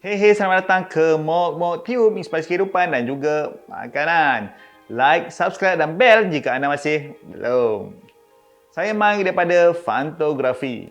Hey, selamat datang ke Mok Tube, inspirasi kehidupan dan juga makanan. Like, subscribe dan bell jika anda masih belum. Saya Mang daripada Fantografi.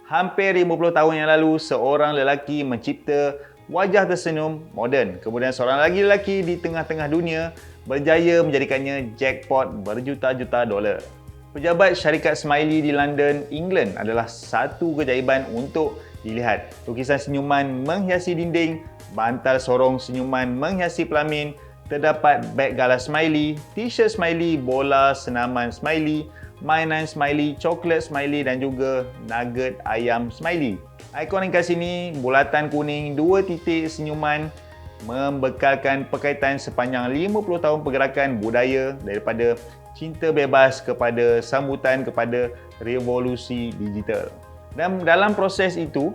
Hampir 50 tahun yang lalu, seorang lelaki mencipta wajah tersenyum moden. Kemudian seorang lagi lelaki di tengah-tengah dunia berjaya menjadikannya jackpot berjuta-juta dolar. Pejabat syarikat Smiley di London, England adalah satu keajaiban untuk dilihat. Lukisan senyuman menghiasi dinding, bantal sorong senyuman menghiasi pelamin, terdapat beg gala Smiley, t-shirt Smiley, bola senaman Smiley, mainan Smiley, coklat Smiley dan juga nugget ayam Smiley. Ikon ringkas ini bulatan kuning, dua titik senyuman membekalkan perkaitan sepanjang 50 tahun pergerakan budaya daripada cinta bebas kepada sambutan kepada revolusi digital. Dan dalam proses itu,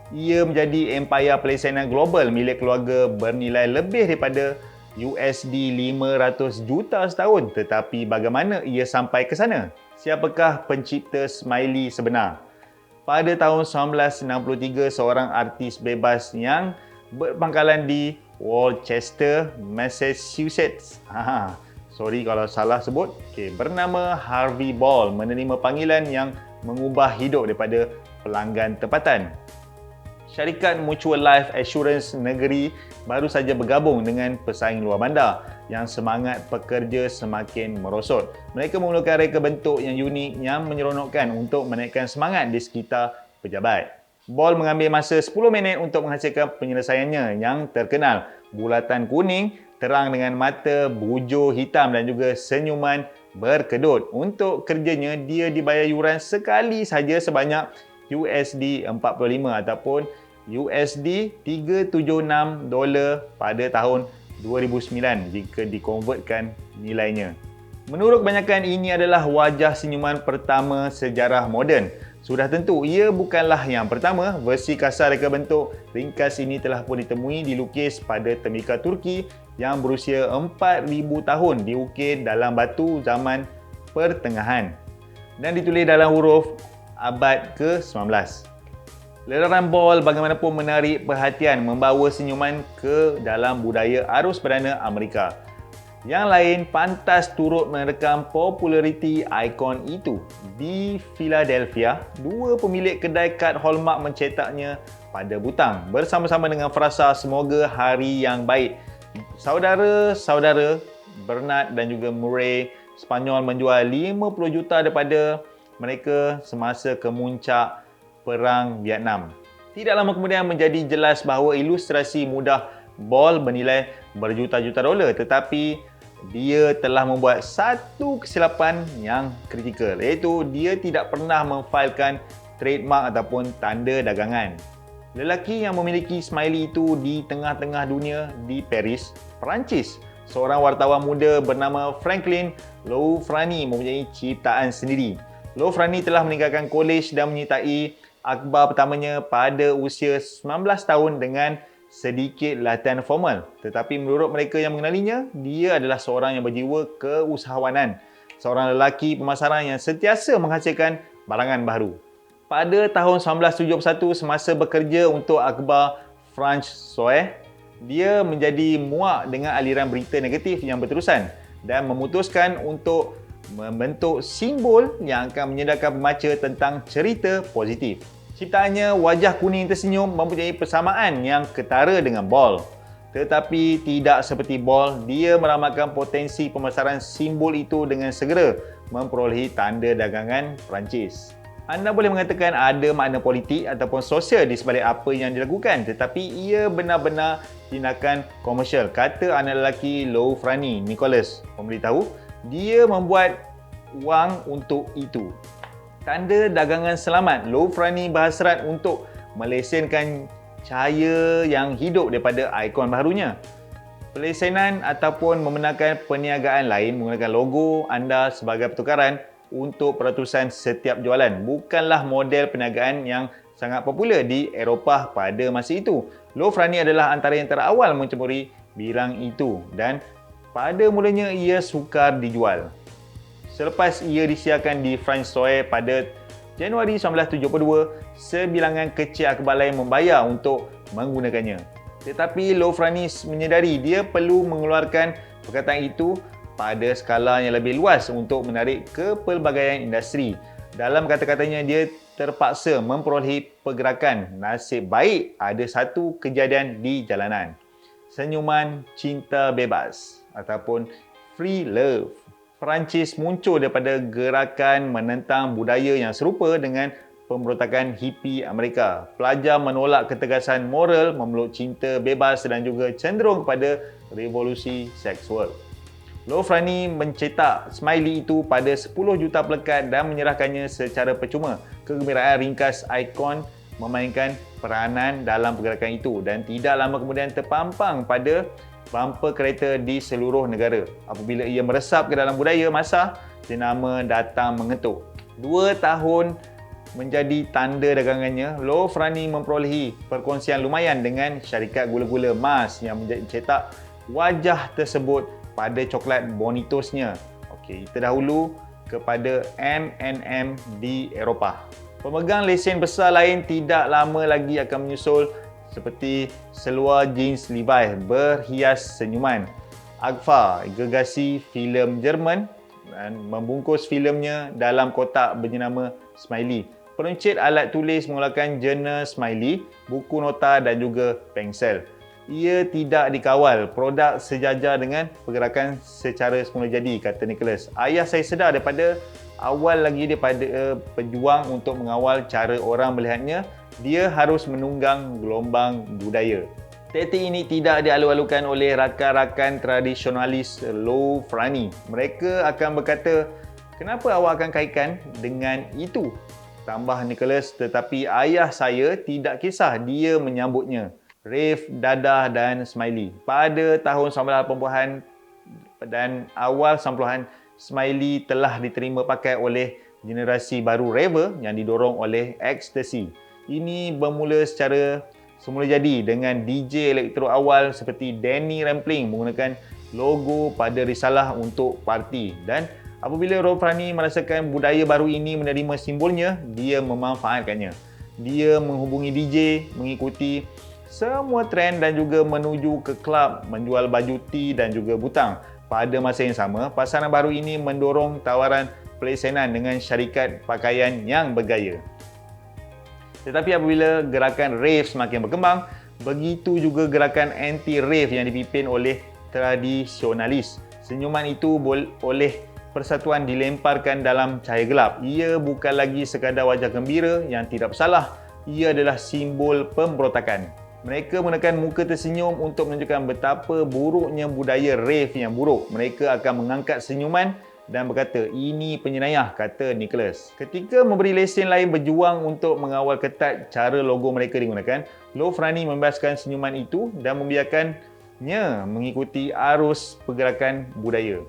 ia menjadi empayar pelesenan global milik keluarga bernilai lebih daripada USD 500 juta setahun. Tetapi bagaimana ia sampai ke sana? Siapakah pencipta Smiley sebenar? Pada tahun 1963, seorang artis bebas yang berpangkalan di Worcester, Massachusetts. Sorry kalau salah sebut. Bernama Harvey Ball menerima panggilan yang mengubah hidup daripada pelanggan tempatan. Syarikat Mutual Life Assurance negeri baru saja bergabung dengan pesaing luar bandar yang semangat pekerja semakin merosot. Mereka menggunakan reka bentuk yang unik yang menyeronokkan untuk menaikkan semangat di sekitar pejabat. Ball mengambil masa 10 minit untuk menghasilkan penyelesaiannya yang terkenal. Bulatan kuning, terang dengan mata, bujur hitam dan juga senyuman berkedut. Untuk kerjanya, dia dibayar yuran sekali saja sebanyak USD 45 ataupun USD 376 dolar pada tahun 2009 jika dikonvertkan nilainya. Menurut kebanyakan, ini adalah wajah senyuman pertama sejarah moden. Sudah tentu, ia bukanlah yang pertama. Versi kasar reka bentuk ringkas ini telah pun ditemui dilukis pada tembikar Turki yang berusia 4,000 tahun, diukir dalam batu zaman pertengahan dan ditulis dalam huruf abad ke-19. Leraran Ball bagaimanapun menarik perhatian, membawa senyuman ke dalam budaya arus perdana Amerika. Yang lain pantas turut merekam populariti ikon itu. Di Philadelphia, dua pemilik kedai kad Hallmark mencetaknya pada butang bersama-sama dengan frasa semoga hari yang baik. Saudara-saudara Bernard dan juga Murray Spanyol menjual 50 juta daripada mereka semasa kemuncak Perang Vietnam. Tidak lama kemudian menjadi jelas bahawa ilustrasi mudah Ball bernilai berjuta-juta dolar, tetapi dia telah membuat satu kesilapan yang kritikal, iaitu dia tidak pernah memfailkan trademark ataupun tanda dagangan. Lelaki yang memiliki Smiley itu di tengah-tengah dunia di Paris, Perancis. Seorang wartawan muda bernama Franklin Loufrani mempunyai ciptaan sendiri. Loufrani telah meninggalkan kolej dan menyertai akhbar pertamanya pada usia 19 tahun dengan sedikit latihan formal. Tetapi menurut mereka yang mengenalinya, dia adalah seorang yang berjiwa keusahawanan. Seorang lelaki pemasaran yang sentiasa menghasilkan barangan baru. Pada tahun 1971, semasa bekerja untuk akhbar France Soir, dia menjadi muak dengan aliran berita negatif yang berterusan dan memutuskan untuk membentuk simbol yang akan menyedarkan pembaca tentang cerita positif. Ciptaannya, wajah kuning tersenyum, mempunyai persamaan yang ketara dengan Ball. Tetapi tidak seperti Ball, dia meramalkan potensi pemasaran simbol itu dengan segera memperolehi tanda dagangan Perancis. Anda boleh mengatakan ada makna politik ataupun sosial di sebalik apa yang dilakukan, tetapi ia benar-benar tindakan komersial, kata anak lelaki Loufrani, Nicholas, memberitahu. Dia membuat wang untuk itu. Tanda dagangan selamat. Loufrani berhasrat untuk melesenkan cahaya yang hidup daripada ikon barunya. Pelesenan ataupun membenarkan perniagaan lain menggunakan logo anda sebagai pertukaran untuk peratusan setiap jualan bukanlah model perniagaan yang sangat popular di Eropah pada masa itu. Loufrani adalah antara yang terawal mencemuri birang itu dan pada mulanya ia sukar dijual. Selepas ia disiarkan di France Soir pada Januari 1972, sebilangan kecil akhbar lain membayar untuk menggunakannya. Tetapi Lofrani menyedari dia perlu mengeluarkan perkataan itu pada skala yang lebih luas untuk menarik kepelbagaian industri. Dalam kata-katanya, dia terpaksa memperolehi pergerakan. Nasib baik ada satu kejadian di jalanan. Senyuman cinta bebas ataupun free love. Perancis muncul daripada gerakan menentang budaya yang serupa dengan pemberontakan hippie Amerika. Pelajar menolak ketegasan moral, memeluk cinta bebas dan juga cenderung kepada revolusi seksual. Lofrani mencetak smiley itu pada 10 juta pelekat dan menyerahkannya secara percuma. Kegembiraan ringkas ikon memainkan peranan dalam pergerakan itu dan tidak lama kemudian terpampang pada bumper kereta di seluruh negara. Apabila ia meresap ke dalam budaya masa, jenama datang mengetuk. 2 tahun menjadi tanda dagangannya, Lofrani memperolehi perkongsian lumayan dengan syarikat gula-gula Mars yang mencetak wajah tersebut pada coklat Bonitosnya. Okey, terdahulu kepada M&M di Eropah. Pemegang lesen besar lain tidak lama lagi akan menyusul seperti seluar jeans Levi's berhias senyuman. Agfa, gergasi filem Jerman dan membungkus filemnya dalam kotak berjenama Smiley. Peruncit alat tulis mengeluarkan jurnal Smiley, buku nota dan juga pensel. Ia tidak dikawal, produk sejajar dengan pergerakan secara semula jadi, kata Nicholas. Ayah saya sedar daripada awal lagi daripada pejuang untuk mengawal cara orang melihatnya, dia harus menunggang gelombang budaya. Taktik ini tidak dialu-alukan oleh rakan-rakan tradisionalis Lofrani. Mereka akan berkata, kenapa awak akan kaitkan dengan itu? Tambah Nicholas, tetapi ayah saya tidak kisah, dia menyambutnya. Rave, dadah dan smiley. Pada tahun 1980-an dan awal 90-an, smiley telah diterima pakai oleh generasi baru raver yang didorong oleh ecstasy. Ini bermula secara semula jadi dengan DJ elektro awal seperti Danny Rampling menggunakan logo pada risalah untuk parti. Dan apabila Lofrani merasakan budaya baru ini menerima simbolnya, dia memanfaatkannya. Dia menghubungi DJ, mengikuti semua trend dan juga menuju ke klub, menjual baju tee dan juga butang. Pada masa yang sama, pasaran baru ini mendorong tawaran pelesenan dengan syarikat pakaian yang bergaya. Tetapi apabila gerakan rave semakin berkembang, begitu juga gerakan anti-rave yang dipimpin oleh tradisionalis. Senyuman itu oleh persatuan dilemparkan dalam cahaya gelap. Ia bukan lagi sekadar wajah gembira yang tidak bersalah. Ia adalah simbol pemberontakan. Mereka menggunakan muka tersenyum untuk menunjukkan betapa buruknya budaya rave yang buruk. Mereka akan mengangkat senyuman dan berkata, ini penyenayah, kata Nicholas. Ketika memberi lesen lain berjuang untuk mengawal ketat cara logo mereka digunakan, Lofrani membebaskan senyuman itu dan membiarkannya mengikuti arus pergerakan budaya.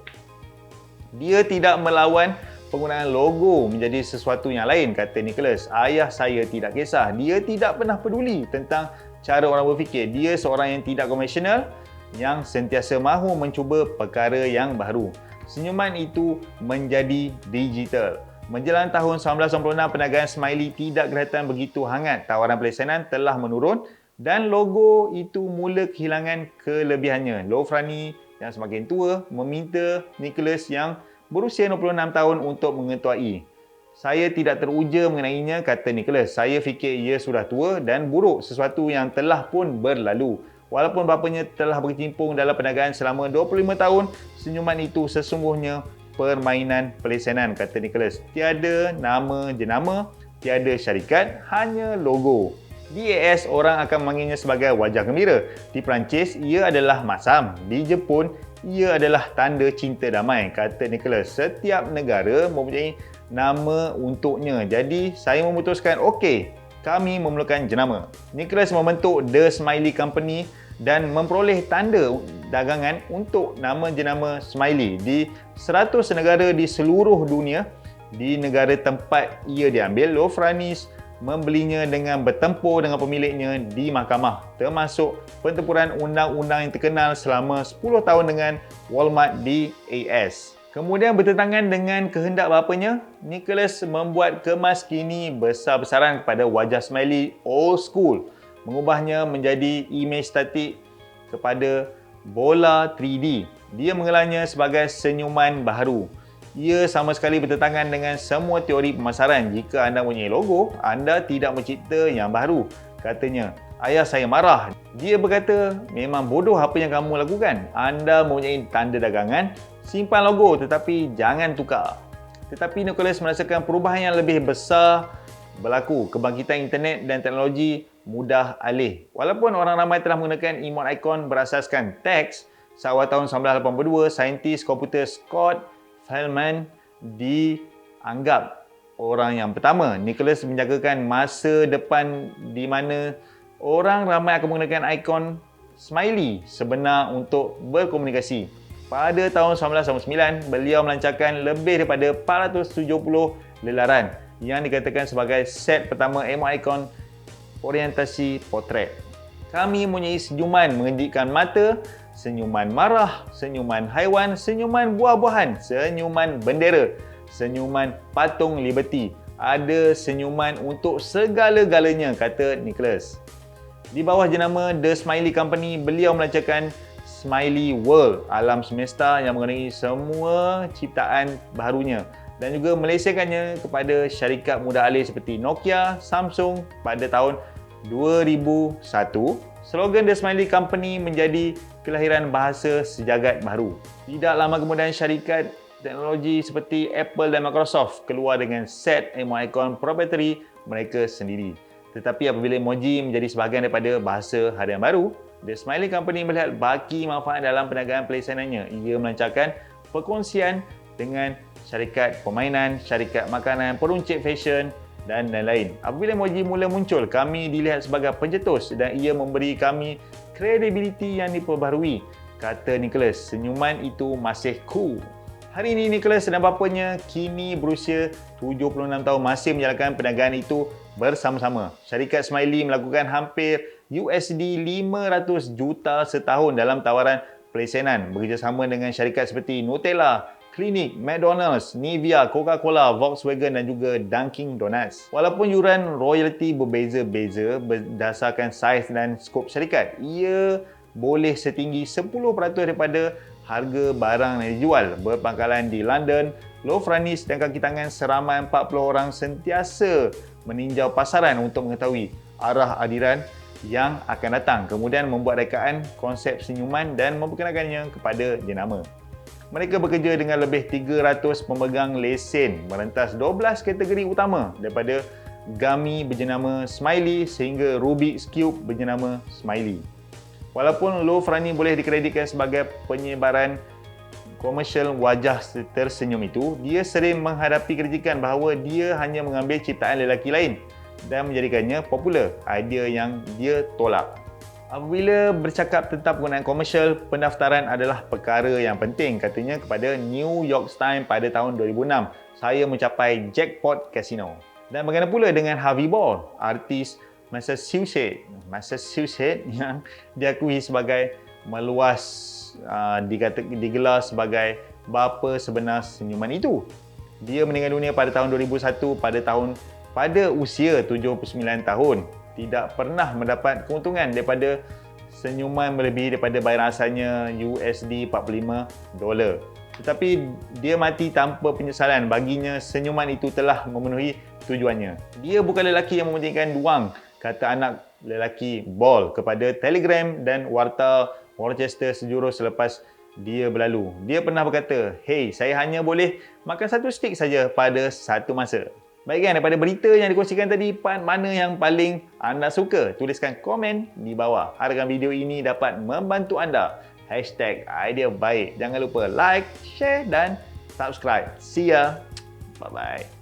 Dia tidak melawan penggunaan logo menjadi sesuatu yang lain, kata Nicholas. Ayah saya tidak kisah. Dia tidak pernah peduli tentang cara orang berfikir. Dia seorang yang tidak konvensional, yang sentiasa mahu mencuba perkara yang baru. Senyuman itu menjadi digital. Menjelang tahun 1996, perniagaan Smiley tidak kelihatan begitu hangat. Tawaran pelesenan telah menurun dan logo itu mula kehilangan kelebihannya. Lofrani yang semakin tua meminta Nicholas yang berusia 26 tahun untuk mengetuai. Saya tidak teruja mengenainya, kata Nicholas. Saya fikir ia sudah tua dan buruk, sesuatu yang telah pun berlalu. Walaupun bapanya telah berkecimpung dalam perniagaan selama 25 tahun, senyuman itu sesungguhnya permainan pelesenan, kata Nicholas. Tiada nama jenama, tiada syarikat, hanya logo. Di AS, orang akan memanggilnya sebagai wajah gembira. Di Perancis, ia adalah masam. Di Jepun, ia adalah tanda cinta damai, kata Nicholas. Setiap negara mempunyai nama untuknya. Jadi, saya memutuskan, okey, kami memerlukan jenama. Nicholas membentuk The Smiley Company dan memperoleh tanda dagangan untuk nama jenama Smiley di 100 negara di seluruh dunia. Di negara tempat ia diambil, Lofrani membelinya dengan bertempur dengan pemiliknya di mahkamah, termasuk pertempuran undang-undang yang terkenal selama 10 tahun dengan Walmart di AS. Kemudian bertentangan dengan kehendak bapanya, Nicholas membuat kemas kini besar-besaran kepada wajah smiley old school, mengubahnya menjadi imej statik kepada bola 3D. Dia mengelarnya sebagai senyuman baharu. Ia sama sekali bertentangan dengan semua teori pemasaran. Jika anda mempunyai logo, anda tidak mencipta yang baru. Katanya, ayah saya marah. Dia berkata, memang bodoh apa yang kamu lakukan. Anda mempunyai tanda dagangan, simpan logo tetapi jangan tukar. Tetapi Nicholas merasakan perubahan yang lebih besar berlaku. Kebangkitan internet dan teknologi mudah alih. Walaupun orang ramai telah menggunakan emot ikon berasaskan teks, seawal tahun 1982, saintis komputer Scott Feldman dianggap orang yang pertama. Nicholas menjagakan masa depan di mana orang ramai akan menggunakan ikon smiley sebenar untuk berkomunikasi. Pada tahun 1999, beliau melancarkan lebih daripada 470 lelaran yang dikatakan sebagai set pertama emoticon orientasi potret. Kami mempunyai senyuman mengejutkan mata, senyuman marah, senyuman haiwan, senyuman buah-buahan, senyuman bendera, senyuman patung Liberty. Ada senyuman untuk segala-galanya, kata Nicholas. Di bawah jenama The Smiley Company, beliau melancarkan Smiley World, alam semesta yang mengenai semua ciptaan barunya dan juga melesenkannya kepada syarikat mudah alih seperti Nokia, Samsung pada tahun 2001. Slogan The Smiley Company menjadi kelahiran bahasa sejagat baru. Tidak lama kemudian syarikat teknologi seperti Apple dan Microsoft keluar dengan set emoticon proprietary mereka sendiri. Tetapi apabila emoji menjadi sebahagian daripada bahasa harian baru, The Smiley Company melihat baki manfaat dalam perniagaan pelesenannya. Ia melancarkan perkongsian dengan syarikat permainan, syarikat makanan, peruncit fashion dan lain-lain. Apabila emoji mula muncul, kami dilihat sebagai pencetus dan ia memberi kami kredibiliti yang diperbaharui, kata Nicholas. Senyuman itu masih cool. Hari ini Nicholas dan bapanya kini berusia 76 tahun masih menjalankan perniagaan itu bersama-sama. Syarikat Smiley melakukan hampir USD 500 juta setahun dalam tawaran pelesenan bekerjasama dengan syarikat seperti Nutella, Clinique, McDonald's, Nivea, Coca-Cola, Volkswagen dan juga Dunkin Donuts. Walaupun yuran royalty berbeza-beza berdasarkan saiz dan skop syarikat, ia boleh setinggi 10% daripada harga barang yang dijual. Berpangkalan di London, Lofranis dan kaki tangan seramai 40 orang sentiasa meninjau pasaran untuk mengetahui arah aliran yang akan datang, kemudian membuat rekaan konsep senyuman dan memperkenalkannya kepada jenama. Mereka bekerja dengan lebih 300 pemegang lesen merentas 12 kategori utama daripada gummy berjenama Smiley sehingga Rubik's Cube berjenama Smiley. Walaupun Lofrani boleh dikreditkan sebagai penyebaran komersial wajah tersenyum itu, dia sering menghadapi kritikan bahawa dia hanya mengambil ciptaan lelaki lain dan menjadikannya popular, idea yang dia tolak. Apabila bercakap tentang penggunaan komersial, pendaftaran adalah perkara yang penting, katanya kepada New York Times pada tahun 2006. Saya mencapai jackpot casino. Dan bagaimana pula dengan Harvey Ball, artis Massachusetts yang diakui sebagai meluas digelar sebagai bapa sebenar senyuman itu. Dia meninggal dunia pada tahun 2001 pada usia 79 tahun. Tidak pernah mendapat keuntungan daripada senyuman melebihi daripada bayaran asalnya USD 45 dolar. Tetapi dia mati tanpa penyesalan. Baginya senyuman itu telah memenuhi tujuannya. Dia bukan lelaki yang mementingkan wang, kata anak lelaki Ball kepada Telegram dan warta Worcester sejurus selepas dia berlalu. Dia pernah berkata, "Hey, saya hanya boleh makan satu stik saja pada satu masa." Baik kan, daripada berita yang dikongsikan tadi, part mana yang paling anda suka? Tuliskan komen di bawah. Harapkan video ini dapat membantu anda. #idea baik. Jangan lupa like, share dan subscribe. See ya. Bye-bye.